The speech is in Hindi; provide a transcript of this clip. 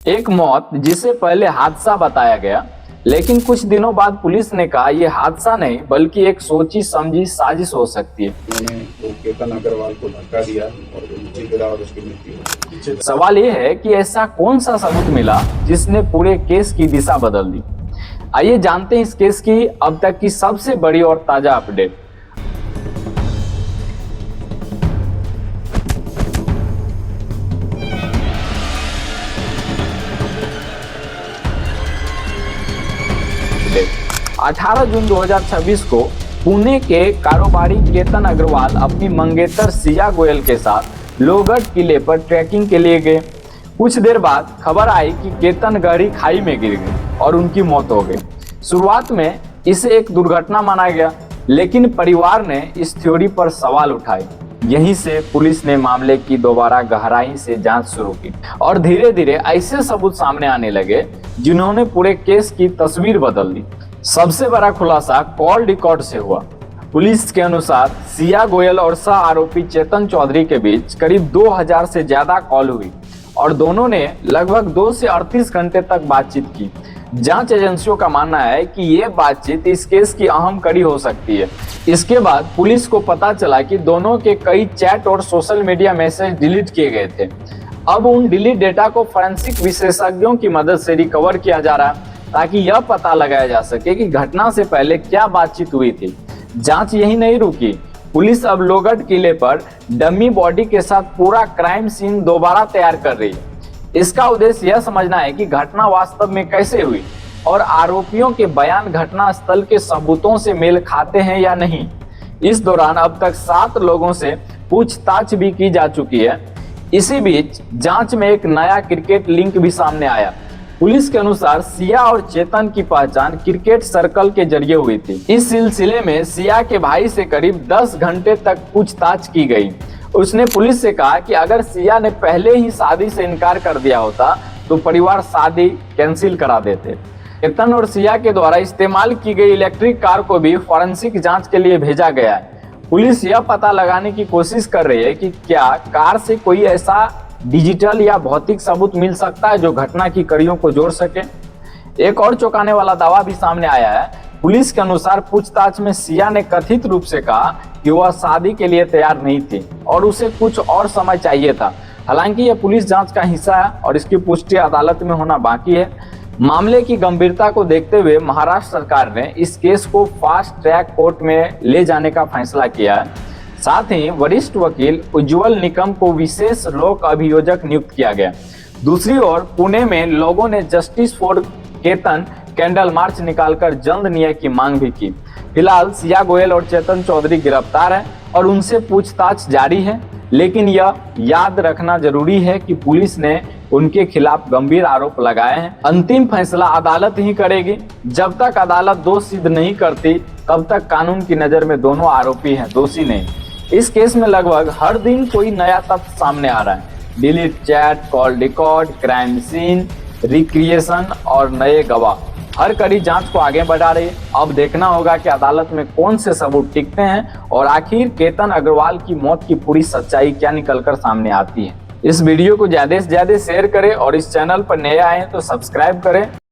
एक मौत जिसे पहले हादसा बताया गया, लेकिन कुछ दिनों बाद पुलिस ने कहा यह हादसा नहीं बल्कि एक सोची समझी साजिश हो सकती है। उन्होंने तो केतन अग्रवाल को धक्का दिया और वो नीचे गिरा और उसकी मृत्यु हो। सवाल यह है कि ऐसा कौन सा सबूत मिला जिसने पूरे केस की दिशा बदल दी। आइए जानते हैं इस केस की अब तक की सबसे बड़ी और ताजा अपडेट। अपडेट 18 जून 2026 को पुणे के कारोबारी केतन अग्रवाल अपनी मंगेतर सिया गोयल के साथ लोहगढ़ किले पर ट्रैकिंग के लिए गए। कुछ देर बाद खबर आई कि केतन गहरी खाई में गिर गए और उनकी मौत हो गई। शुरुआत में इसे एक दुर्घटना माना गया, लेकिन परिवार ने इस थ्योरी पर सवाल उठाए। यहीं से पुलिस ने मामले की दोबारा गहराई से जांच शुरू की और धीरे धीरे ऐसे सबूत सामने आने लगे जिन्होंने पूरे केस की तस्वीर बदल दी। सबसे बड़ा खुलासा कॉल रिकॉर्ड से हुआ। पुलिस के अनुसार सिया गोयल और सह आरोपी चेतन चौधरी के बीच करीब 2000 से ज्यादा कॉल हुई और दोनों ने लगभग 2 से 38 घंटे तक बातचीत की। जांच एजेंसियों का मानना है कि ये बातचीत इस केस की अहम कड़ी हो सकती है। इसके बाद पुलिस को पता चला कि दोनों के कई चैट और सोशल मीडिया मैसेज डिलीट किए गए थे। अब उन डिलीट डेटा को फोरेंसिक विशेषज्ञों की मदद से रिकवर किया जा रहा है ताकि यह पता लगाया जा सके कि घटना से पहले क्या बातचीत हुई थी। जांच यही नहीं रुकी, पुलिस अब लोहगढ़ किले पर डमी बॉडी के साथ पूरा क्राइम सीन दोबारा तैयार कर रही है। इसका उद्देश्य यह समझना है कि घटना वास्तव में कैसे हुई और आरोपियों के बयान घटना स्थल के सबूतों से मेल खाते हैं या नहीं। इस दौरान अब तक 7 लोगों से पूछताछ भी की जा चुकी है। इसी बीच जांच में एक नया क्रिकेट लिंक भी सामने आया। पुलिस के अनुसार सिया और चेतन की पहचान क्रिकेट सर्कल के जरिए हुई थी। इस सिलसिले में सिया के भाई से करीब 10 घंटे तक पूछताछ की गई। उसने पुलिस से कहा कि अगर सिया ने पहले ही शादी से इनकार कर दिया होता तो परिवार शादी कैंसिल करा देते। चेतन और सिया के द्वारा इस्तेमाल की गई इलेक्ट्रिक कार को भी फॉरेंसिक जांच के लिए भेजा गया है। पुलिस यह पता लगाने की कोशिश कर रही है कि क्या कार से कोई ऐसा डिजिटल या भौतिक सबूत मिल सकता है जो घटना की कड़ियों को जोड़ सके। एक और चौंकाने वाला दावा भी सामने आया है। पुलिस के अनुसार पूछताछ में सिया ने कथित रूप से कहा कि वह शादी के लिए तैयार नहीं थी और उसे कुछ और समय चाहिए था। हालांकि यह पुलिस जांच का हिस्सा है और इसकी पुष्टि अदालत में होना बाकी है। मामले की गंभीरता को देखते हुए महाराष्ट्र सरकार ने इस केस को फास्ट ट्रैक कोर्ट में ले जाने का फैसला किया है। साथ ही वरिष्ठ वकील उज्ज्वल निकम को विशेष लोक अभियोजक नियुक्त किया गया। दूसरी ओर पुणे में लोगों ने justice for Ketan candle march निकालकर जल्द न्याय की मांग भी की। फिलहाल सिया गोयल और चेतन चौधरी गिरफ्तार हैं और उनसे पूछताछ जारी है, लेकिन यह याद रखना जरूरी है कि पुलिस ने उनके खिलाफ गंभीर आरोप लगाए हैं। अंतिम फैसला अदालत ही करेगी। जब तक अदालत दोष सिद्ध नहीं करती तब तक कानून की नजर में दोनों आरोपी हैं, दोषी नहीं। इस केस में लगभग हर दिन कोई नया तथ्य सामने आ रहा है। Delete chat, call record, crime scene, recreation और नए गवाह हर कड़ी जांच को आगे बढ़ा रही है। अब देखना होगा कि अदालत में कौन से सबूत टिकते हैं और आखिर केतन अग्रवाल की मौत की पूरी सच्चाई क्या निकलकर सामने आती है। इस वीडियो को ज्यादा से ज्यादा शेयर करें और इस चैनल पर नए आए हैं तो सब्सक्राइब करें।